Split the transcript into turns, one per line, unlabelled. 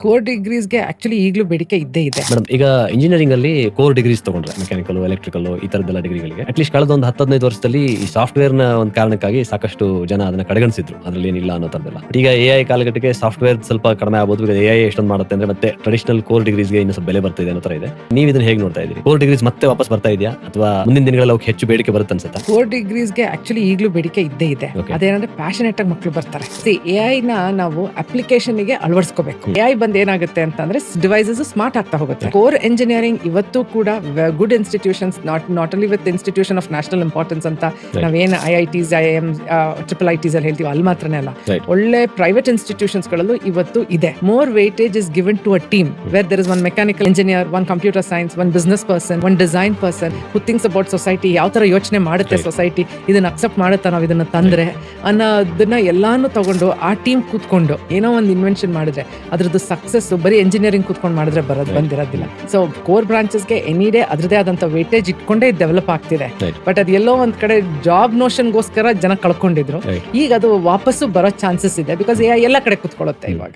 Core ಡಿಗ್ರೀಸ್ಗೆ actually ಈಗಲೂ ಬೇಡಿಕೆ ಇದ್ದೇ ಇದೆ.
ಮೇಡಮ್, ಈಗ ಇಂಜಿನಿಯರಿಂಗ್ ಅಲ್ಲಿ ಕೋರ್ ಡಿಗ್ರೀಸ್ ತಗೊಂಡ್ರೆ ಮೆಕ್ಯಾನಿಕಲ್, ಎಲೆಕ್ಟ್ರಿಕಲ್ ಈ ತರದ್ದೆಲ್ಲ ಡಿಗ್ರಿಗಳಿಗೆ ಅಟ್ಲೀಸ್ಟ್ ಕಳೆದ ಒಂದು 10-15 ವರ್ಷದಲ್ಲಿ ಈ ಸಾಫ್ಟ್ವೇರ್ ನ ಒಂದು ಕಾರಣಕ್ಕಾಗಿ ಸಾಕಷ್ಟು ಜನ ಅದನ್ನ ಕಡೆಗಣಿಸಿದ್ರು. ಅದ್ರಲ್ಲಿ ಏನಿಲ್ಲ ಅನ್ನೋ ತರದೆಲ್ಲ. ಈಗ ಎಐ ಕಾಲಘಟ್ಟಕ್ಕೆ ಸಾಫ್ಟ್ವೇರ್ ಸ್ವಲ್ಪ ಕಡಿಮೆ ಆಗಬಹುದು. ಈಗ ಎಐ ಎಷ್ಟೊಂದು ಮಾಡುತ್ತೆ ಅಂದ್ರೆ ಮತ್ತೆ ಟ್ರೆಡಿಷನಲ್ ಕೋರ್ ಡಿಗ್ರೀಸ್ಗೆ ಇನ್ನೂ ಸ್ವಲ್ಪ ಬೆಲೆ ಬರ್ತಿದೆ ಅನ್ನೋ ತರ ಇದೆ. ನೀವು ಇದನ್ನ ಹೇಗೆ ನೋಡ್ತಾ ಇದ್ದೀರಿ? ಕೋರ್ ಡಿಗ್ರೀಸ್ ಮತ್ತೆ ವಾಪಸ್ ಬರ್ತಾ ಇದೆಯಾ ಅಥವಾ ಮುಂದಿನ ದಿನಗಳಲ್ಲಿ ಅವಕ್ಕೆ ಹೆಚ್ಚು ಬೇಡಿಕೆ ಬರುತ್ತೆ ಅನ್ಸುತ್ತಾ?
ಕೋರ್ ಡಿಗ್ರೀಸ್ಗೆ ಆಕ್ಚುಲಿ ಈಗಲೂ ಬೇಡಿಕೆ ಇದ್ದೇ ಇದೆ.
Okay.
ಅದೇನಂದ್ರೆ ಪ್ಯಾಷನೇಟ್ ಆಗಿ ಮಕ್ಕಳು ಬರ್ತಾರೆ. ಎಐ ನ ನಾವು ಅಪ್ಲಿಕೇಶನ್ ಗೆ ಅಳವಡಿಸ್ಕೋಬೇಕು. ಎಐ ಬಂದ್ ಏನಾಗುತ್ತೆ ಅಂತಂದ್ರೆ ಡಿವೈಸಸ್ ಸ್ಮಾರ್ಟ್ ಆಗ್ತಾ ಹೋಗುತ್ತೆ. ಕೋರ್ ಇಂಜಿನಿಯರಿಂಗ್ ಇವತ್ತು ಕೂಡ good institutions, not only with institution of national importance ಅಂತ ನಾವೇನು IITs, IIM, IIITs ಅಲ್ಲಿ ಹೇಳ್ತೀವಿ, ಅಲ್ಲಿ ಮಾತ್ರನೇ ಅಲ್ಲ,
Right.
ಒಳ್ಳೆ ಪ್ರೈವೇಟ್ ಇನ್ಸ್ಟಿಟ್ಯೂಷನ್ಸ್ ಗಳಲ್ಲೂ ಇವತ್ತು ಇದೆ. More weightage is given to a team where there is one mechanical engineer, one computer science, one business person, one design person who thinks about society. ಯಾವ ತರ ಯೋಚನೆ ಮಾಡುತ್ತೆ
Right.
ಸೊಸೈಟಿ, ಇದನ್ನ accept ಮಾಡುತ್ತಾ ನಾವು ಇದನ್ನ ತಂದ್ರೆ ಅನ್ನೋದನ್ನ ಎಲ್ಲಾನು ತಗೊಂಡು ಆ ಟೀಮ್ ಕೂತ್ಕೊಂಡು ಏನೋ ಒಂದು ಇನ್ವೆನ್ಷನ್ ಮಾಡಿದ್ರೆ ಅದ್ರದ್ದು ಸಕ್ಸಸ್ ಬರೀ ಇಂಜಿನಿಯರಿಂಗ್ ಕೂತ್ಕೊಂಡು ಮಾಡಿದ್ರೆ ಬಂದಿರೋದಿಲ್ಲ. ಸೊ ಕೋರ್ ಬ್ರಾಂಚಸ್ಗೆ ಎನಿ ಡೇ ಅದ್ರದೇ ಆದಂತ ವೇಟೇಜ್ ಇಟ್ಕೊಂಡೇ ಡೆವಲಪ್ ಆಗ್ತಿದೆ.
Right.
ಬಟ್ ಅದು ಎಲ್ಲೋ ಒಂದ್ ಕಡೆ ಜಾಬ್ ನೋಷನ್ಗೋಸ್ಕರ ಜನ ಕಳ್ಕೊಂಡಿದ್ರು.
Right.
ಈಗ ಅದು ವಾಪಸ್ಸು ಬರೋ ಚಾನ್ಸಸ್ ಇದೆ ಬಿಕಾಸ್ ಎಲ್ಲ ಕಡೆ ಕೂತ್ಕೊಳ್ಳುತ್ತೆ ಇವಾಗ.